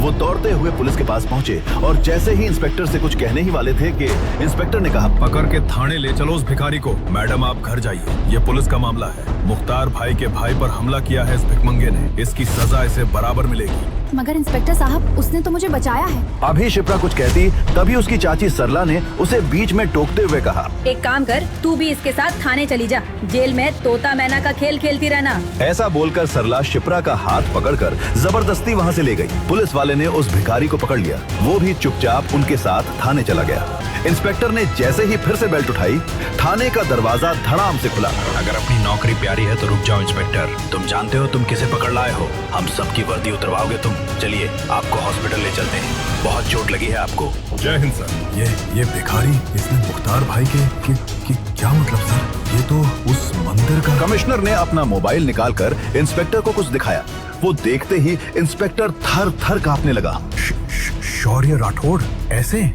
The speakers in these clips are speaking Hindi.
वो दौड़ते हुए पुलिस के पास पहुंचे और जैसे ही इंस्पेक्टर से कुछ कहने ही वाले थे कि इंस्पेक्टर ने कहा, पकड़ के थाने ले चलो उस भिखारी को। मैडम आप घर जाइए, ये पुलिस का मामला है। मुख्तार भाई के भाई पर हमला किया है इस भिखमंगे ने, इसकी सजा इसे बराबर मिलेगी। मगर इंस्पेक्टर साहब, उसने तो मुझे बचाया है। अभी शिप्रा कुछ कहती तभी उसकी चाची सरला ने उसे बीच में टोकते हुए कहा, एक काम कर, तू भी इसके साथ थाने चली जा, जेल में तोता मैना का खेल खेलती रहना। ऐसा बोलकर सरला शिप्रा का हाथ पकड़कर जबरदस्ती वहां से ले गई। पुलिस वाले ने उस भिखारी को पकड़ लिया, वो भी चुपचाप उनके साथ थाने चला गया। इंस्पेक्टर ने जैसे ही फिर से बेल्ट उठाई, थाने का दरवाजा धड़ाम से खुला। अगर अपनी नौकरी प्यारी है तो रुक जाओ इंस्पेक्टर, तुम जानते हो तुम किसे पकड़ लाए हो। हम सबकी वर्दी उतरवाओगे तुम। चलिए आपको हॉस्पिटल ले चलते हैं, बहुत चोट लगी है आपको। जय हिंद सर। ये भिखारी, इसने मुख्तार भाई के क्या मतलब सर? ये तो उस मंदिर का। कमिश्नर ने अपना मोबाइल निकालकर इंस्पेक्टर को कुछ दिखाया। वो देखते ही इंस्पेक्टर थर थर कांपने लगा। शौर्य राठौड़ ऐसे?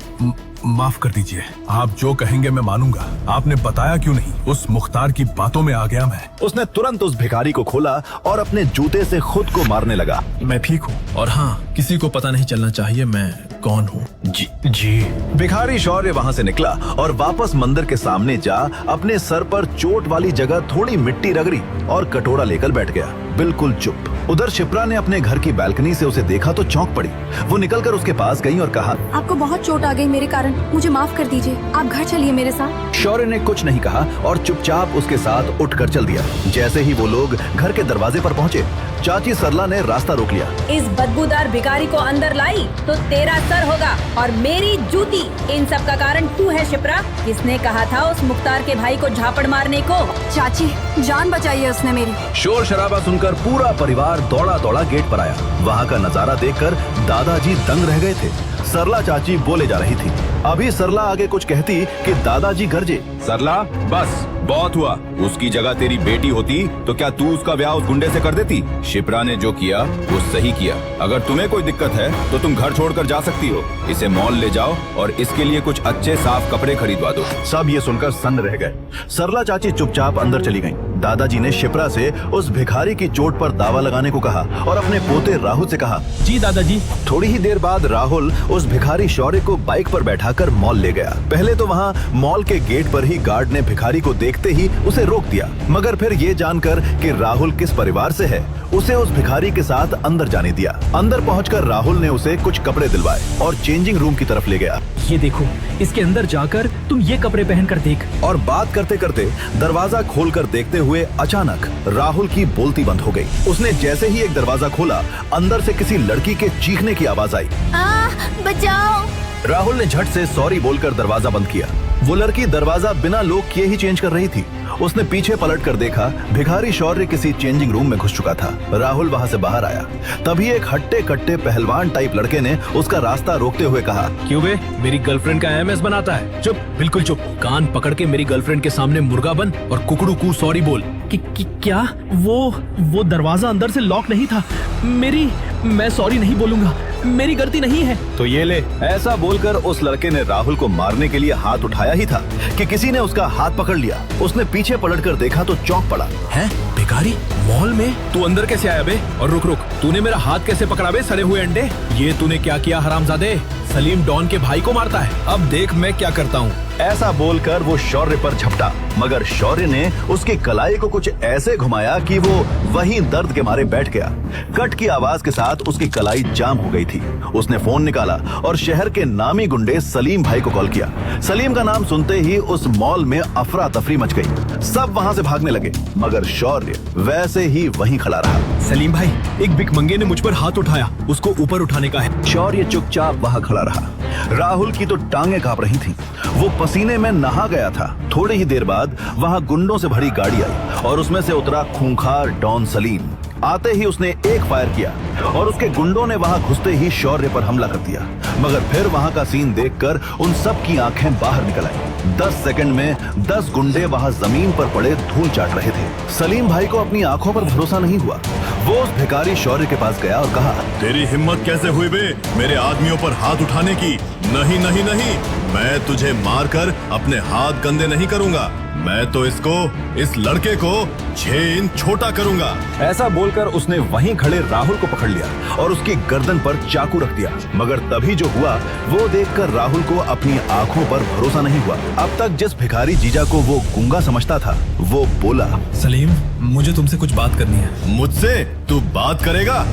माफ कर दीजिए, आप जो कहेंगे मैं मानूंगा। आपने बताया क्यों नहीं? उस मुख्तार की बातों में आ गया मैं। उसने तुरंत उस भिखारी को खोला और अपने जूते से खुद को मारने लगा। मैं ठीक हूँ और हाँ, किसी को पता नहीं चलना चाहिए मैं कौन हूँ। जी। भिखारी शौर्य वहाँ से निकला और वापस मंदिर के सामने जा अपने सर पर चोट वाली जगह थोड़ी मिट्टी रगड़ी और कटोरा लेकर बैठ गया, बिल्कुल चुप। उधर शिप्रा ने अपने घर की बालकनी से उसे देखा तो चौंक पड़ी। वो निकलकर उसके पास गई और कहा, आपको बहुत चोट आ गई मेरे कारण, मुझे माफ कर दीजिए, आप घर चलिए मेरे साथ। शौर्य ने कुछ नहीं कहा और चुपचाप उसके साथ उठकर चल दिया। जैसे ही वो लोग घर के दरवाजे पर पहुँचे, चाची सरला ने रास्ता रोक लिया। इस बदबूदार भिखारी को अंदर लाई तो तेरा सर होगा और मेरी जूती। इन सब का कारण तू है शिप्रा। किसने कहा था उस मुख्तार के भाई को झापड़ मारने को? चाची, जान बचाई है उसने मेरी। शोर शराबा सुनकर पूरा परिवार दौड़ा दौड़ा गेट पर आया। वहाँ का नजारा देखकर दादाजी दंग रह गए थे। सरला चाची बोले जा रही थी। अभी सरला आगे कुछ कहती कि दादाजी गरजे, सरला बस बहुत हुआ। उसकी जगह तेरी बेटी होती तो क्या तू उसका ब्याह उस गुंडे से कर देती? शिप्रा ने जो किया वो सही किया। अगर तुम्हें कोई दिक्कत है तो तुम घर छोड़कर जा सकती हो। इसे मॉल ले जाओ और इसके लिए कुछ अच्छे साफ कपड़े खरीदवा दो। सब ये सुनकर सन्न रह गए। सरला चाची चुपचाप अंदर चली गईं। दादाजी ने शिप्रा से उस भिखारी की चोट पर दावा लगाने को कहा और अपने पोते राहुल से कहा, जी दादाजी। थोड़ी ही देर बाद राहुल उस भिखारी शौर्य को बाइक पर बैठाकर मॉल ले गया। पहले तो वहाँ मॉल के गेट पर ही गार्ड ने भिखारी को देखते ही उसे रोक दिया, मगर फिर ये जानकर कि राहुल किस परिवार से है, उसे उस भिखारी के साथ अंदर जाने दिया। अंदर पहुंचकर राहुल ने उसे कुछ कपड़े दिलवाए और चेंजिंग रूम की तरफ ले गया। ये देखो, इसके अंदर जाकर तुम ये कपड़े पहनकर देख। और बात करते करते दरवाजा खोलकर देखते हुए अचानक राहुल की बोलती बंद हो गई। उसने जैसे ही एक दरवाजा खोला, अंदर से किसी लड़की के चीखने की आवाज आई, बचाओ। राहुल ने झट से सॉरी बोलकर दरवाजा बंद किया। वो लड़की दरवाजा बिना लॉक किए ही चेंज कर रही थी। उसने पीछे पलट कर देखा, भिखारी शौर्य किसी चेंजिंग रूम में घुस चुका था। राहुल वहाँ से बाहर आया। तभी एक हट्टे कट्टे पहलवान टाइप लड़के ने उसका रास्ता रोकते हुए कहा, क्यों बे, मेरी गर्लफ्रेंड का एमएस बनाता है? चुप, बिल्कुल चुप। कान पकड़ के मेरी गर्लफ्रेंड के सामने मुर्गा बन और कुकड़ू कू सॉरी बोल। क्या? वो दरवाजा अंदर से लॉक नहीं था। मैं सॉरी नहीं बोलूंगा, मेरी गलती नहीं है। तो ये ले। ऐसा बोलकर उस लड़के ने राहुल को मारने के लिए हाथ उठाया ही था कि किसी ने उसका हाथ पकड़ लिया। उसने पीछे पलटकर देखा तो चौंक पड़ा। है भिखारी मॉल में? तू अंदर कैसे आया बे? और रुक, तूने मेरा हाथ कैसे पकड़ा बे, सड़े हुए अंडे? ये तूने क्या किया हरामजादे? सलीम डॉन के भाई को मारता है। अब देख मैं क्या करता हूँ। ऐसा बोलकर वो शौर्य पर झपटा, मगर शौर्य ने उसकी कलाई को कुछ ऐसे घुमाया कि वो वहीं दर्द के मारे बैठ गया। कट की आवाज के साथ उसकी कलाई जाम हो गई थी। उसने फोन निकाला और शहर के नामी गुंडे सलीम भाई को कॉल किया। सलीम का नाम सुनते ही उस मॉल में अफरा तफरी मच गई। सब वहाँ से भागने लगे, मगर शौर्य वैसे ही वहीं खड़ा रहा। सलीम भाई, एक भिखमंगे ने मुझ पर हाथ उठाया, उसको ऊपर उठाने का है। शौर्य चुपचाप वहाँ खड़ा रहा। राहुल की तो टांगे कांप रही थी। वो पसीने में नहा गया था। थोड़ी ही देर बाद वहाँ गुंडों से भरी गाड़ी आई और उसमें से उतरा खूंखार डॉन सलीम। आते ही उसने एक फायर किया और उसके गुंडों ने वहां घुसते ही शौर्य पर हमला कर दिया। मगर फिर वहां का सीन देखकर उन सब की आंखें बाहर निकल आई। 10 सेकंड में 10 गुंडे वहां जमीन पर पड़े धूल चाट रहे थे। सलीम भाई को अपनी आंखों पर भरोसा नहीं हुआ। वो उस भिखारी शौर्य के पास गया और कहा, तेरी हिम्मत कैसे हुई बे मेरे आदमियों पर हाथ उठाने की? नहीं नहीं नहीं, मैं तुझे मारकर अपने हाथ गंदे नहीं करूंगा। मैं तो इस लड़के को 6 इंच छोटा करूंगा। ऐसा बोलकर उसने वहीं खड़े राहुल को पकड़ लिया और उसकी गर्दन पर चाकू रख दिया। मगर तभी जो हुआ वो देखकर राहुल को अपनी आंखों पर भरोसा नहीं हुआ। अब तक जिस भिखारी जीजा को वो गूंगा समझता था वो बोला, सलीम, मुझे तुमसे कुछ बात करनी है। मुझसे तू बात करेगा?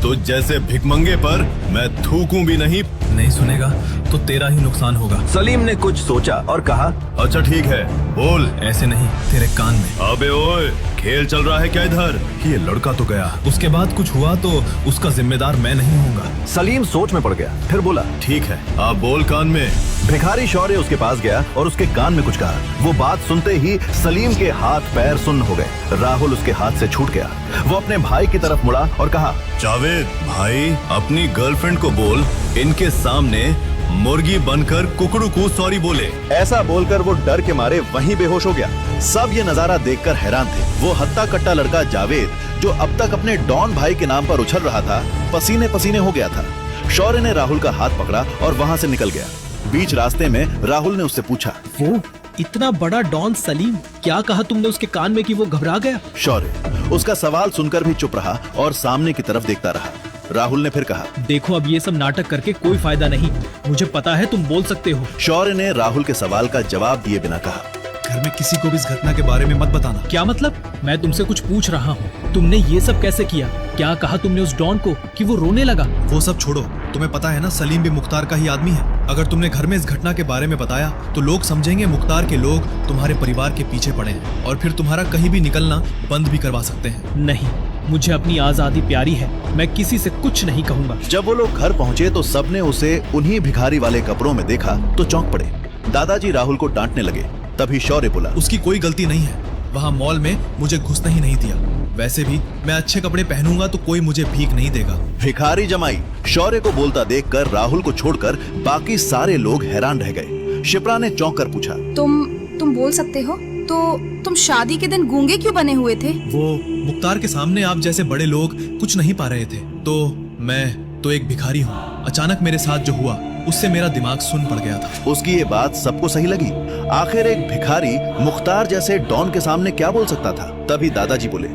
तुझ जैसे भिखमंगे पर मैं थूकूं भी नहीं। नहीं सुनेगा तो तेरा ही नुकसान होगा। सलीम ने कुछ सोचा और कहा, अच्छा ठीक है, बोल। ऐसे नहीं, तेरे कान में। अबे ओए, खेल चल रहा है क्या इधर? ये लड़का तो गया, उसके बाद कुछ हुआ तो उसका जिम्मेदार मैं नहीं होऊंगा। सलीम सोच में पड़ गया, फिर बोला, ठीक है, आप बोल कान में। भिखारी शौर्य उसके पास गया और उसके कान में कुछ कहा। वो बात सुनते ही सलीम के हाथ पैर सुन्न हो गए। राहुल उसके हाथ से छूट गया। वो अपने भाई की तरफ मुड़ा और कहा, जावेद भाई, अपनी गर्लफ्रेंड को बोल इनके सामने मुर्गी बनकर कुकड़ू को सॉरी बोले। ऐसा बोलकर वो डर के मारे वहीं बेहोश हो गया। सब ये नजारा देखकर हैरान थे। वो हत्ता कट्टा लड़का जावेद, जो अब तक अपने डॉन भाई के नाम पर उछल रहा था, पसीने पसीने हो गया था। शौर्य ने राहुल का हाथ पकड़ा और वहां से निकल गया। बीच रास्ते में राहुल ने उससे पूछा, वो इतना बड़ा डॉन सलीम, क्या कहा तुमने उसके कान में कि वो घबरा गया? शौर्य उसका सवाल सुनकर भी चुप रहा और सामने की तरफ देखता रहा। राहुल ने फिर कहा, देखो अब ये सब नाटक करके कोई फायदा नहीं, मुझे पता है तुम बोल सकते हो। शौर्य ने राहुल के सवाल का जवाब दिए बिना कहा, घर में किसी को भी इस घटना के बारे में मत बताना। क्या मतलब? मैं तुमसे कुछ पूछ रहा हूँ, तुमने ये सब कैसे किया? क्या कहा तुमने उस डॉन को कि वो रोने लगा? वो सब छोड़ो, तुम्हें पता है ना सलीम भी मुख्तार का ही आदमी है। अगर तुमने घर में इस घटना के बारे में बताया तो लोग समझेंगे मुख्तार के लोग तुम्हारे परिवार के पीछे पड़े हैं और फिर तुम्हारा कहीं भी निकलना बंद भी करवा सकते हैं। नहीं, मुझे अपनी आजादी प्यारी है, मैं किसी से कुछ नहीं कहूँगा। जब वो लोग घर पहुंचे तो सबने उसे उन्हीं भिखारी वाले कपड़ों में देखा तो चौंक पड़े। दादाजी राहुल को डांटने लगे। तभी शौर्य बोला, उसकी कोई गलती नहीं है, वहाँ मॉल में मुझे घुसने ही नहीं दिया। वैसे भी मैं अच्छे कपड़े पहनूंगा तो कोई मुझे भीख नहीं देगा। भिखारी जमाई शौर्य को बोलता देखकर राहुल को छोड़कर बाकी सारे लोग हैरान रह गए। शिप्रा ने चौंक कर पूछा, तुम बोल सकते हो? तो तुम शादी के दिन गूंगे क्यों बने हुए थे? वो मुख्तार के सामने आप जैसे बड़े लोग कुछ नहीं पा रहे थे, तो मैं तो एक भिखारी हूँ। अचानक मेरे साथ जो हुआ उससे मेरा दिमाग सुन पड़ गया था। उसकी ये बात सबको सही लगी। आखिर एक भिखारी मुख्तार जैसे डॉन के सामने क्या बोल सकता था? तभी दादाजी बोले,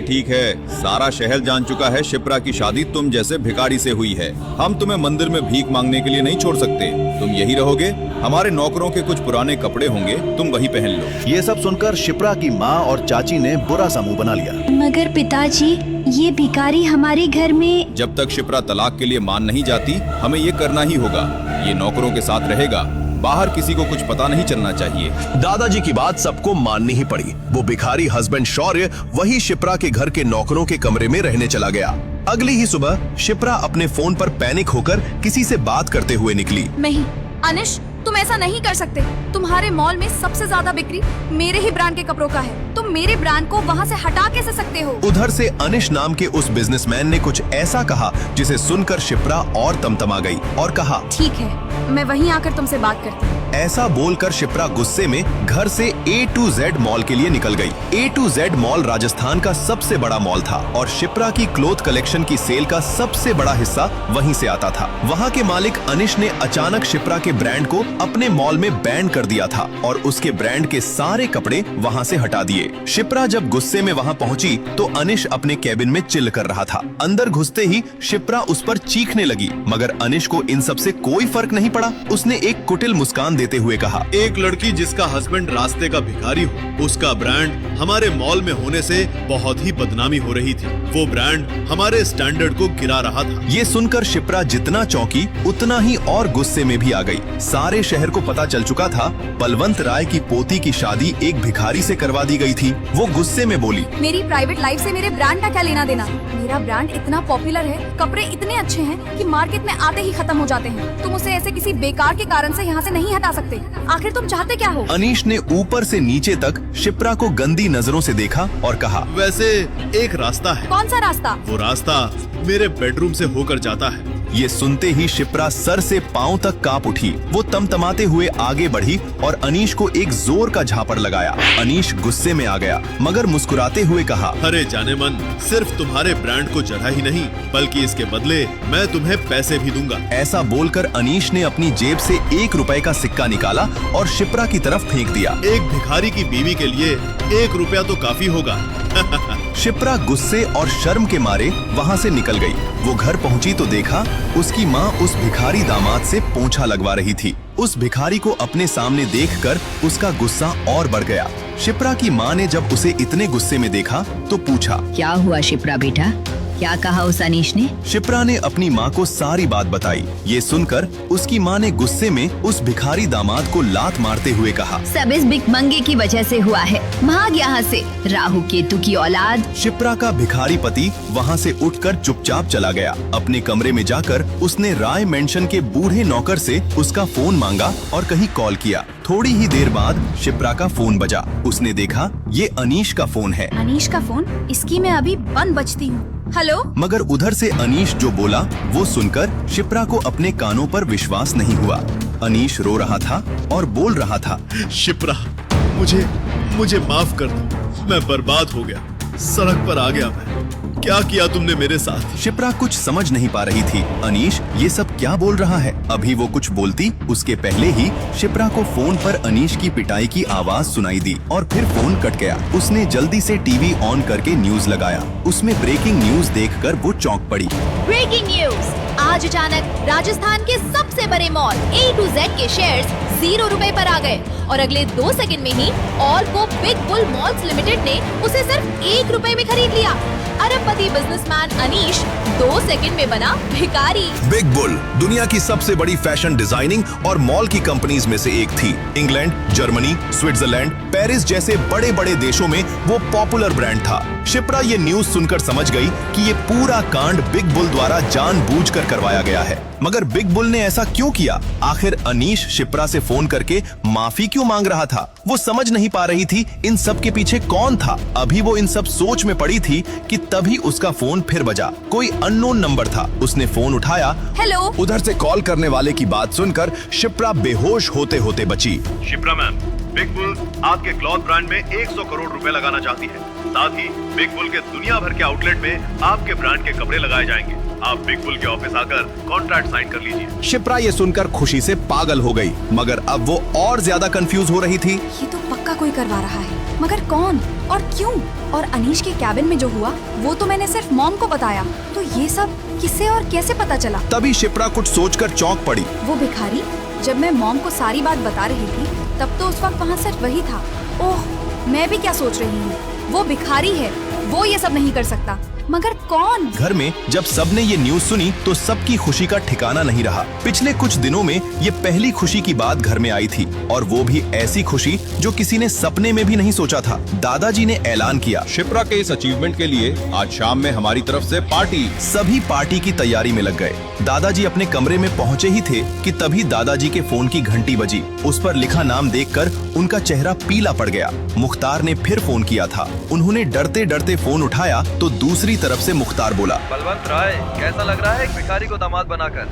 ठीक है, सारा शहर जान चुका है शिप्रा की शादी तुम जैसे भिखारी से हुई है। हम तुम्हें मंदिर में भीख मांगने के लिए नहीं छोड़ सकते। तुम यही रहोगे, हमारे नौकरों के कुछ पुराने कपड़े होंगे, तुम वही पहन लो। ये सब सुनकर शिप्रा की माँ और चाची ने बुरा सा मुंह बना लिया। मगर पिताजी, ये भिखारी हमारे घर में। जब तक शिप्रा तलाक के लिए मान नहीं जाती, हमें ये करना ही होगा। ये नौकरों के साथ रहेगा, बाहर किसी को कुछ पता नहीं चलना चाहिए। दादाजी की बात सबको माननी ही पड़ी। वो भिखारी हस्बैंड शौर्य वही शिप्रा के घर के नौकरों के कमरे में रहने चला गया। अगली ही सुबह शिप्रा अपने फोन पर पैनिक होकर किसी से बात करते हुए निकली। नहीं अनिश, तुम ऐसा नहीं कर सकते। तुम्हारे मॉल में सबसे ज्यादा बिक्री मेरे ही ब्रांड के कपड़ों का है। तुम मेरे ब्रांड को वहाँ से हटा कैसे सकते हो? उधर से अनिश नाम के उस बिजनेसमैन ने कुछ ऐसा कहा जिसे सुनकर शिप्रा और तमतमा गई और कहा, ठीक है, मैं वहीं आकर तुमसे बात करती हूँ। ऐसा बोलकर शिप्रा गुस्से में घर से A to Z मॉल के लिए निकल गई। A to Z mall Rajasthan का सबसे बड़ा मॉल था और शिप्रा की क्लोथ कलेक्शन की सेल का सबसे बड़ा हिस्सा वहीं से आता था। वहाँ के मालिक अनिश ने अचानक शिप्रा के ब्रांड को अपने मॉल में बैन कर दिया था और उसके ब्रांड के सारे कपड़े वहाँ से हटा दिए। शिप्रा जब गुस्से में वहाँ पहुँची तो अनिश अपने कैबिन में चिल कर रहा था। अंदर घुसते ही शिप्रा उस पर चीखने लगी, मगर अनिश को इन सब से कोई फर्क नहीं पड़ा। उसने एक कुटिल मुस्कान देते हुए कहा, एक लड़की जिसका हस्बैंड रास्ते का भिखारी हो, उसका ब्रांड हमारे मॉल में होने से बहुत ही बदनामी हो रही थी। वो ब्रांड हमारे स्टैंडर्ड को गिरा रहा था। ये सुनकर शिप्रा जितना चौंकी उतना ही और गुस्से में भी आ गई। सारे शहर को पता चल चुका था बलवंत राय की पोती की शादी एक भिखारी से करवा दी गई थी। वो गुस्से में बोली, मेरी प्राइवेट लाइफ से मेरे ब्रांड का क्या लेना देना? मेरा ब्रांड इतना पॉपुलर है, कपड़े इतने अच्छे हैं कि मार्केट में आते ही खत्म हो जाते हैं। तुम उसे ऐसे किसी बेकार के कारण से यहाँ से नहीं हटा सकते। आखिर तुम चाहते क्या हो? अनीश ने ऊपर से नीचे तक शिप्रा को गंदी नजरों से देखा और कहा, वैसे एक रास्ता है। कौन सा रास्ता? वो रास्ता मेरे बेडरूम से होकर जाता है। ये सुनते ही शिप्रा सर से पांव तक कांप उठी। वो तमतमाते हुए आगे बढ़ी और अनीश को एक जोर का झापड़ लगाया। अनीश गुस्से में आ गया मगर मुस्कुराते हुए कहा, अरे जाने मन, सिर्फ तुम्हारे ब्रांड को जरा ही नहीं बल्कि इसके बदले मैं तुम्हें पैसे भी दूंगा। ऐसा बोलकर अनीश ने अपनी जेब से 1 रुपए का सिक्का सिक्का निकाला और शिप्रा की तरफ फेंक दिया। एक भिखारी की बीवी के लिए 1 रुपया तो काफी होगा। शिप्रा गुस्से और शर्म के मारे वहाँ से निकल गई। वो घर पहुँची तो देखा उसकी माँ उस भिखारी दामाद से पोंछा लगवा रही थी। उस भिखारी को अपने सामने देखकर उसका गुस्सा और बढ़ गया। शिप्रा की माँ ने जब उसे इतने गुस्से में देखा तो पूछा, क्या हुआ शिप्रा बेटा, क्या कहा उस अनीश ने? शिप्रा ने अपनी माँ को सारी बात बताई। ये सुनकर उसकी माँ ने गुस्से में उस भिखारी दामाद को लात मारते हुए कहा, सब इस भिखमंगे की वजह से हुआ है, भाग यहाँ से, राहु केतु की औलाद। शिप्रा का भिखारी पति वहाँ से उठकर चुपचाप चला गया। अपने कमरे में जाकर उसने राय मेंशन के बूढ़े नौकर से उसका फोन मांगा और कहीं कॉल किया। थोड़ी ही देर बाद शिप्रा का फोन बजा। उसने देखा ये अनीश का फोन है। अनीश का फोन? इसकी मैं अभी बंद बजती हूँ। हेलो। मगर उधर से अनीश जो बोला वो सुनकर शिप्रा को अपने कानों पर विश्वास नहीं हुआ। अनीश रो रहा था और बोल रहा था, शिप्रा, मुझे माफ कर दो, मैं बर्बाद हो गया, सड़क पर आ गया मैं। क्या किया तुमने मेरे साथ? शिप्रा कुछ समझ नहीं पा रही थी। अनीश ये सब क्या बोल रहा है? अभी वो कुछ बोलती उसके पहले ही शिप्रा को फोन पर अनीश की पिटाई की आवाज सुनाई दी और फिर फोन कट गया। उसने जल्दी से टीवी ऑन करके न्यूज लगाया। उसमें ब्रेकिंग न्यूज देखकर वो चौंक पड़ी। Breaking news! आज अचानक राजस्थान के सबसे बड़े मॉल A to Z के शेयर्स 0 रुपए पर आ गए और अगले 2 सेकंड में ही ऑल्को बिग बुल मॉल्स लिमिटेड ने उसे सिर्फ 1 रुपए में खरीद लिया। अरबपति बिजनेसमैन अनीश 2 सेकंड में बना भिखारी। बिग बुल दुनिया की सबसे बड़ी फैशन डिजाइनिंग और मॉल की कंपनीज में से एक थी। इंग्लैंड, जर्मनी, स्विट्जरलैंड, पेरिस जैसे बड़े बड़े देशों में वो पॉपुलर ब्रांड था। शिप्रा ये न्यूज सुनकर समझ गई कि ये पूरा कांड बिग बुल द्वारा जानबूझकर करवाया गया है। मगर बिग बुल ने ऐसा क्यों किया? आखिर अनीश शिप्रा से फोन करके माफी क्यों मांग रहा था? वो समझ नहीं पा रही थी इन सब के पीछे कौन था। अभी वो इन सब सोच में पड़ी थी कि तभी उसका फोन फिर बजा। कोई अननोन नंबर था। उसने फोन उठाया। हेलो। उधर से कॉल करने वाले की बात सुनकर शिप्रा बेहोश होते होते बची। शिप्रा मैम, बिग बुल आपके क्लॉथ ब्रांड में 100 करोड़ रुपए लगाना चाहती है। साथ ही बिग बुल के दुनिया भर के आउटलेट में आपके ब्रांड के कपड़े लगाए जाएंगे। आप बिग बुल के ऑफिस आकर कॉन्ट्रैक्ट साइन कर लीजिए। शिप्रा ये सुनकर खुशी से पागल हो गई, मगर अब वो और ज्यादा कंफ्यूज हो रही थी। ये तो पक्का कोई करवा रहा है, मगर कौन और क्यों? और अनीश के कैबिन में जो हुआ वो तो मैंने सिर्फ मॉम को बताया, तो ये सब किसे और कैसे पता चला? तभी शिप्रा कुछ सोचकर चौंक पड़ी। वो भिखारी? जब मैं मॉम को सारी बात बता रही थी तब तो उस वक्त वहाँ सिर्फ वही था। ओह, मैं भी क्या सोच रही हूँ। वो भिखारी है, वो ये सब नहीं कर सकता, मगर कौन? घर में जब सबने ये न्यूज सुनी तो सबकी खुशी का ठिकाना नहीं रहा। पिछले कुछ दिनों में ये पहली खुशी की बात घर में आई थी, और वो भी ऐसी खुशी जो किसी ने सपने में भी नहीं सोचा था। दादाजी ने ऐलान किया, शिप्रा के इस अचीवमेंट के लिए आज शाम में हमारी तरफ से पार्टी। सभी पार्टी की तैयारी में लग गए। दादाजी अपने कमरे में पहुँचे ही थे कि तभी दादाजी के फोन की घंटी बजी। उस पर लिखा नाम देखकर उनका चेहरा पीला पड़ गया। मुख्तार ने फिर फोन किया था। उन्होंने डरते डरते फोन उठाया तो दूसरी तरफ से मुख्तार बोला, बलवंत राय, कैसा लग रहा है एक भिखारी को दामाद बनाकर?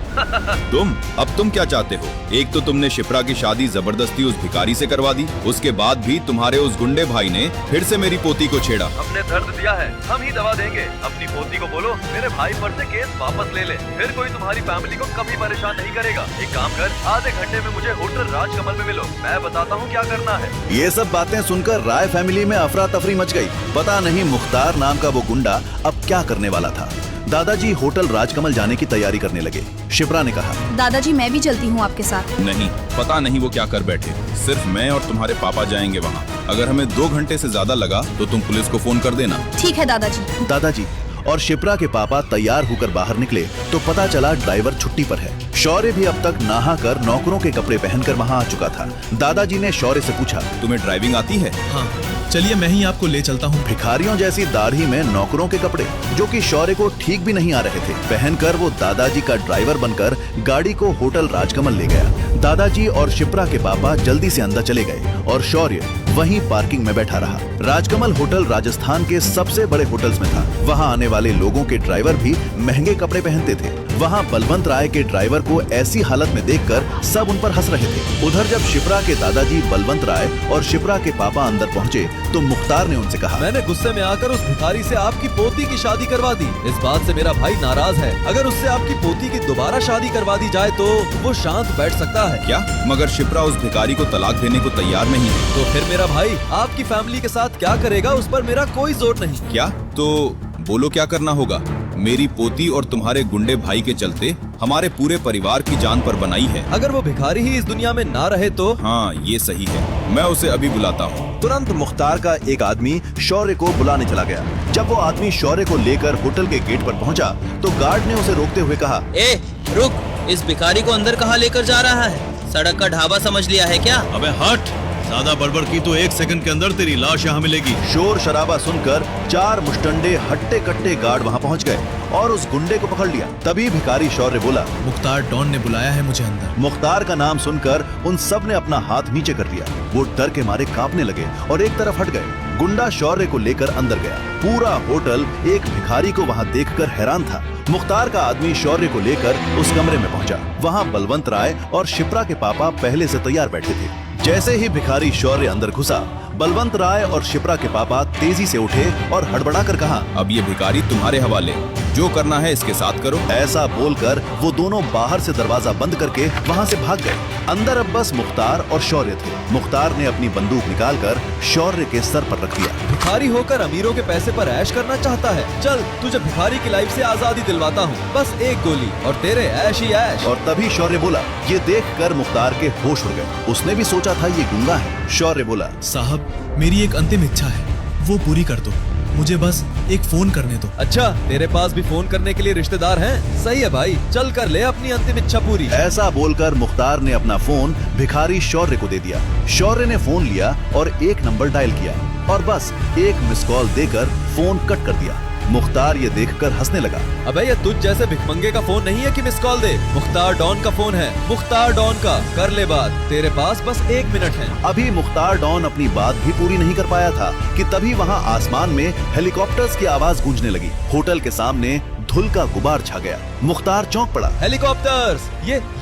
तुम क्या चाहते हो? एक तो तुमने शिप्रा की शादी जबरदस्ती उस भिखारी से करवा दी, उसके बाद भी तुम्हारे उस गुंडे भाई ने फिर से मेरी पोती को छेड़ा। हमने दर्द दिया है, हम ही दवा देंगे। अपनी पोती को बोलो मेरे भाई पर से केस वापस ले ले, फिर कोई तुम्हारी फैमिली को कभी परेशान नहीं करेगा। एक काम कर, आधे घंटे में मुझे होटल राजकमल में मिलो, मैं बताता हूँ क्या करना है। ये सब बातें सुनकर राय फैमिली में अफरा तफरी मच गई। पता नहीं मुख्तार नाम का वो गुंडा अब क्या करने वाला था। दादाजी होटल राजकमल जाने की तैयारी करने लगे। शिप्रा ने कहा, दादाजी मैं भी चलती हूँ आपके साथ। नहीं, पता नहीं वो क्या कर बैठे। सिर्फ मैं और तुम्हारे पापा जाएंगे वहाँ। अगर हमें 2 घंटे से ज्यादा लगा तो तुम पुलिस को फोन कर देना। ठीक है दादाजी। दादाजी और शिप्रा के पापा तैयार होकर बाहर निकले तो पता चला ड्राइवर छुट्टी पर है। शौर्य भी अब तक नहाकर नौकरों के कपड़े पहनकर वहाँ आ चुका था। दादाजी ने शौर्य से पूछा, तुम्हें ड्राइविंग आती है? हाँ, चलिए मैं ही आपको ले चलता हूँ। भिखारियों जैसी दाढ़ी में नौकरों के कपड़े जो कि शौर्य को ठीक भी नहीं आ रहे थे, पहनकर वो दादाजी का ड्राइवर बनकर गाड़ी को होटल राजकमल ले गया। दादाजी और शिप्रा के पापा जल्दी से अंदर चले गए और शौर्य वहीं पार्किंग में बैठा रहा। राजकमल होटल राजस्थान के सबसे बड़े होटल्स में था। वहाँ आने वाले लोगों के ड्राइवर भी महंगे कपड़े पहनते थे। वहाँ बलवंत राय के ड्राइवर को ऐसी हालत में देखकर सब उन पर हंस रहे थे। उधर जब शिप्रा के दादाजी बलवंत राय और शिप्रा के पापा अंदर पहुँचे तो मुख्तार ने उनसे कहा, मैंने गुस्से में आकर उस भिखारी से आपकी पोती की शादी करवा दी। इस बात से मेरा भाई नाराज है। अगर उससे आपकी पोती की दोबारा शादी करवा दी जाए तो वो शांत बैठ सकता है। क्या? मगर शिप्रा उस भिखारी को तलाक देने को तैयार नहीं है। तो फिर मेरा भाई आपकी फैमिली के साथ क्या करेगा उस पर मेरा कोई जोर नहीं। क्या? तो बोलो क्या करना होगा? मेरी पोती और तुम्हारे गुंडे भाई के चलते हमारे पूरे परिवार की जान पर बनाई है। अगर वो भिखारी ही इस दुनिया में ना रहे तो? हाँ, ये सही है। मैं उसे अभी बुलाता हूँ। तुरंत मुख्तार का एक आदमी शौर्य को बुलाने चला गया। जब वो आदमी शौर्य को लेकर होटल के गेट पर पहुंचा तो गार्ड ने उसे रोकते हुए कहा, ए रुक, इस भिखारी को अंदर कहाँ लेकर जा रहा है? सड़क का ढाबा समझ लिया है क्या? अबे हट, ज्यादा बड़बड़ की तो 1 सेकंड के अंदर तेरी लाश यहाँ मिलेगी। शोर शराबा सुनकर 4 मुस्टंडे हट्टे कट्टे गार्ड वहाँ पहुँच गए और उस गुंडे को पकड़ लिया। तभी भिखारी शौर्य बोला, मुख्तार डॉन ने बुलाया है मुझे अंदर। मुख्तार का नाम सुनकर उन सब ने अपना हाथ नीचे कर लिया। वो डर के मारे कांपने लगे और एक तरफ हट गए। गुंडा शौर्य को लेकर अंदर गया। पूरा होटल एक भिखारी को वहाँ देखकर हैरान था। मुख्तार का आदमी शौर्य को लेकर उस कमरे में पहुंचा। वहाँ बलवंत राय और शिप्रा के पापा पहले से तैयार बैठे थे। जैसे ही भिखारी शौर्य अंदर घुसा, बलवंत राय और शिप्रा के पापा तेजी से उठे और हड़बड़ाकर कहा, अब ये भिखारी तुम्हारे हवाले, जो करना है इसके साथ करो। ऐसा बोलकर वो दोनों बाहर से दरवाजा बंद करके वहाँ से भाग गए। अंदर अब बस मुख्तार और शौर्य थे। मुख्तार ने अपनी बंदूक निकालकर शौर्य के सर पर रख दिया। भिखारी होकर अमीरों के पैसे पर ऐश करना चाहता है? चल तुझे भिखारी की लाइफ से आजादी दिलवाता हूँ। बस एक गोली और तेरे ऐश ही ऐश। और तभी शौर्य बोला। ये देखकर मुख्तार के होश उड़ गए। उसने भी सोचा था ये गुंगा है। शौर्य बोला, साहब मेरी एक अंतिम इच्छा है, वो पूरी कर दो। मुझे बस एक फोन करने दो। अच्छा, तेरे पास भी फोन करने के लिए रिश्तेदार हैं? सही है भाई, चल कर ले अपनी अंतिम इच्छा पूरी। ऐसा बोलकर मुख्तार ने अपना फोन भिखारी शौर्य को दे दिया। शौर्य ने फोन लिया और एक नंबर डायल किया और बस एक मिस कॉल देकर फोन कट कर दिया। मुख्तार ये देखकर हंसने लगा। अबे ये तुझ जैसे भिखमंगे का फोन नहीं है कि मिस कॉल दे। मुख्तार डॉन का फोन है, मुख्तार डॉन का। कर ले बात, तेरे पास बस 1 मिनट है। अभी मुख्तार डॉन अपनी बात भी पूरी नहीं कर पाया था कि तभी वहाँ आसमान में हेलीकॉप्टर्स की आवाज गूंजने लगी। होटल के सामने धुल का गुबार छा गया। मुख्तार चौंक पड़ा। हेलीकॉप्टर्स!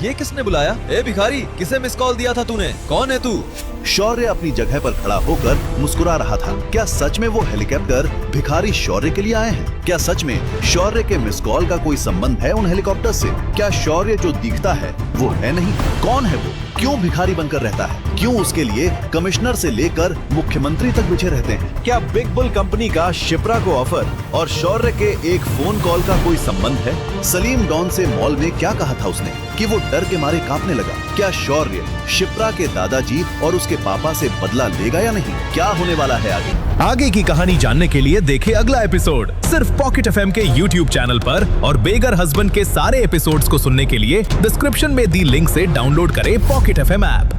ये किसने बुलाया? ए भिखारी, किसे मिस कॉल दिया था तूने? कौन है तू? शौर्य अपनी जगह पर खड़ा होकर मुस्कुरा रहा था। क्या सच में वो हेलीकॉप्टर भिखारी शौर्य के लिए आए हैं? क्या सच में शौर्य के मिस कॉल का कोई संबंध है उन हेलीकॉप्टर से? क्या शौर्य जो दिखता है वो है नहीं? कौन है वो? क्यों भिखारी बनकर रहता है? क्यों उसके लिए कमिश्नर से लेकर मुख्यमंत्री तक बिछे रहते हैं? क्या बिग बुल कंपनी का शिप्रा को ऑफर और शौर्य के एक फोन कॉल का कोई संबंध है? सलीम डॉन से मॉल में क्या कहा था उसने कि वो डर के मारे कांपने लगा? क्या शौर्य शिप्रा के दादाजी और उसके पापा से बदला लेगा या नहीं? क्या होने वाला है आगे की कहानी जानने के लिए देखें अगला एपिसोड सिर्फ पॉकेट एफएम के YouTube चैनल पर। और बेगर हस्बैंड के सारे एपिसोड्स को सुनने के लिए डिस्क्रिप्शन में दी लिंक से डाउनलोड करें पॉकेट एफएम ऐप।